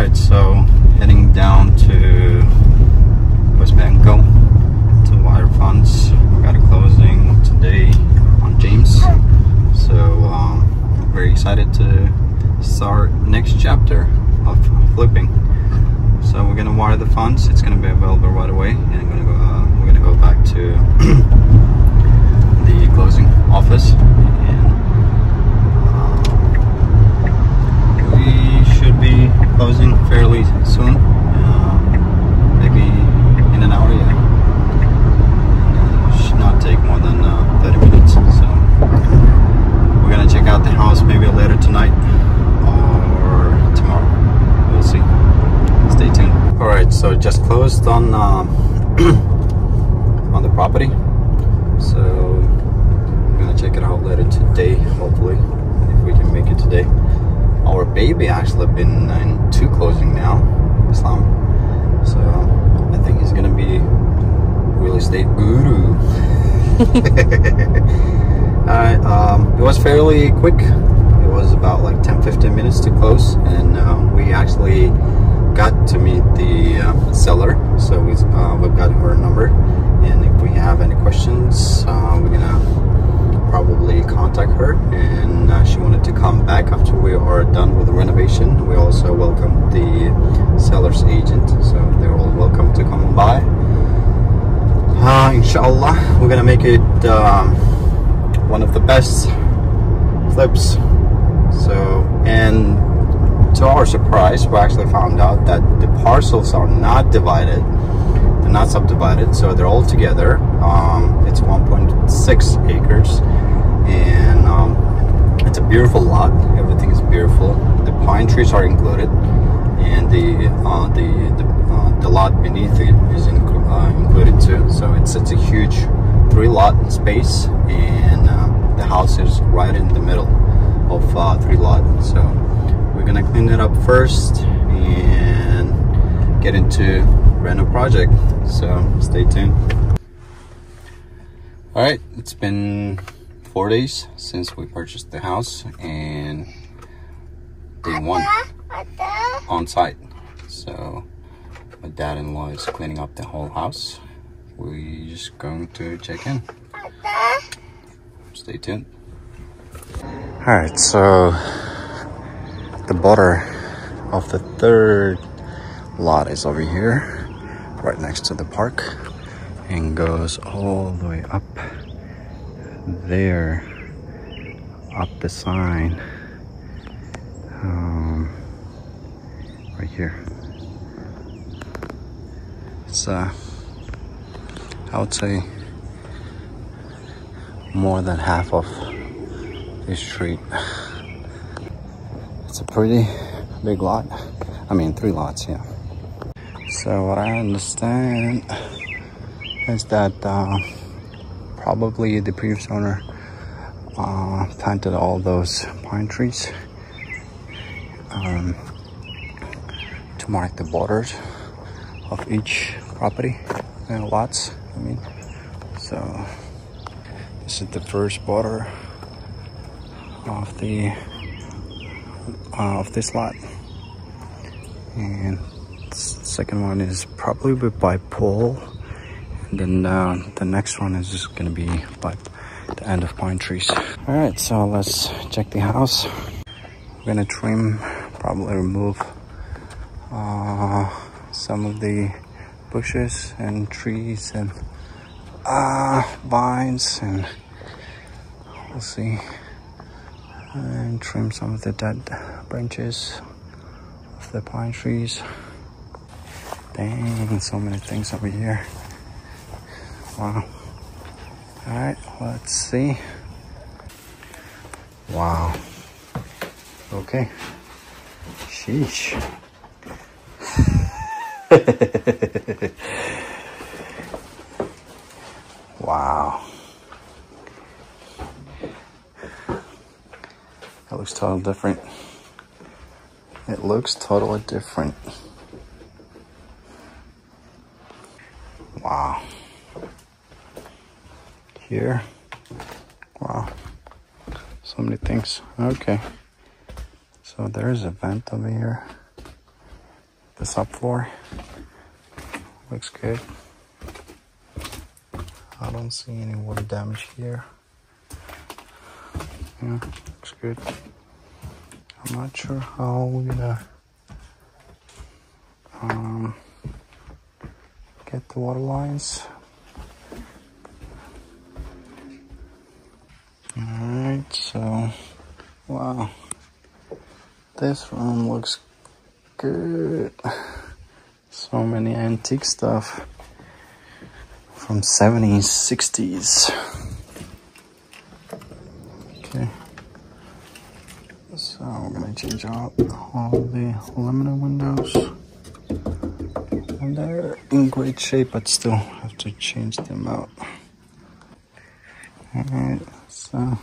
Alright, so heading down to West Banco to wire funds. We got a closing today on James, so very excited to start next chapter of flipping. So we're gonna wire the funds. It's gonna be available right away, and we're gonna go back to the closing office, and we should be closing fairly soon, maybe in an hour. Yeah, should not take more than 30 minutes. So we're gonna check out the house maybe later tonight or tomorrow. We'll see. Stay tuned. All right, so just closed on on the property. So we're gonna check it out later today, hopefully, if we can make it today. Our baby actually been in 2 closing now, Islam. So I think he's gonna be real estate guru. Alright, it was fairly quick. It was about like 10-15 minutes to close, and we actually got to meet the seller. So we've got her number, and if we have any questions, we're gonna probably contact her, and she wanted to come back after we are done with the renovation. We also welcome the seller's agent, so they're all welcome to come by. Inshallah, we're gonna make it one of the best flips. So, and to our surprise, we actually found out that the parcels are not divided, they're not subdivided, so they're all together. It's 1.6 acres, and it's a beautiful lot. Everything is beautiful. The pine trees are included, and the lot beneath it is included too. So it's a huge 3-lot space, and the house is right in the middle of 3 lots. So we're gonna clean it up first and get into reno project. So stay tuned. All right, it's been 4 days since we purchased the house, and day 1 on site. So my dad-in-law is cleaning up the whole house. We're just going to check in. Stay tuned. All right, so the border of the 3rd lot is over here, right next to the park, and goes all the way up there, up the sign, right here. It's I would say more than half of this street. It's a pretty big lot. I mean, 3 lots, yeah. So what I understand is that probably the previous owner planted all those pine trees to mark the borders of each property and lots. I mean, so this is the first border of this lot, and the second one is probably by pole, and then the next one is just gonna be by the end of pine trees. All right, so let's check the house. We're gonna trim, probably remove some of the bushes and trees and vines, and we'll see, and trim some of the dead branches of the pine trees. Dang, so many things over here. Wow. All right, let's see. Wow. Okay. Sheesh. Wow. That looks totally different. It looks totally different. Wow. Here. Wow. So many things. Okay. So there's a vent over here. The subfloor looks good. I don't see any water damage here. Yeah, looks good. I'm not sure how we're gonna get the water lines. Alright, so wow, this room looks good. So many antique stuff from 70s, 60s. Okay, so we're gonna change out all the aluminum windows, and they're in great shape, but still have to change them out. Alright, so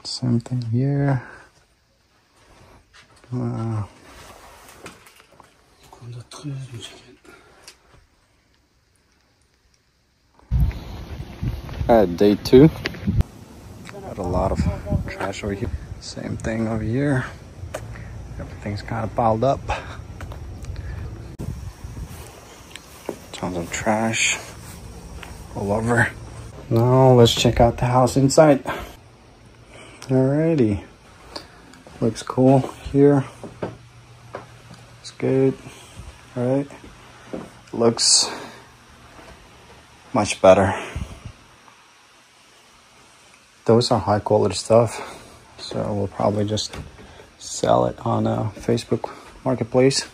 same thing here. Day 2. Got a lot of trash over here. Same thing over here. Everything's kind of piled up. Tons of trash all over. Now let's check out the house inside. Alrighty. Looks cool here. It's good. Alright. Looks much better. Those are high quality stuff, so we'll probably just sell it on Facebook Marketplace.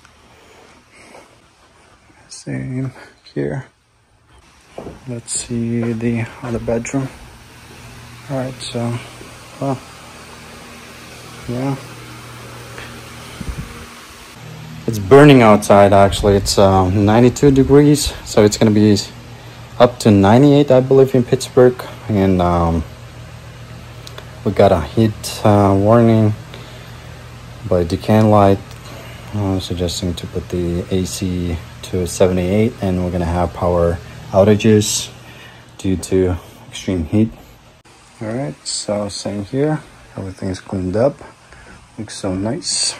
Same here. Let's see the other bedroom. Alright, so, well, yeah. It's burning outside actually. It's 92 degrees, so it's gonna be up to 98, I believe, in Pittsburgh. And we got a heat warning by Deccan Light, suggesting to put the AC to 78, and we're gonna have power outages due to extreme heat. All right, so same here. Everything's cleaned up. Looks so nice.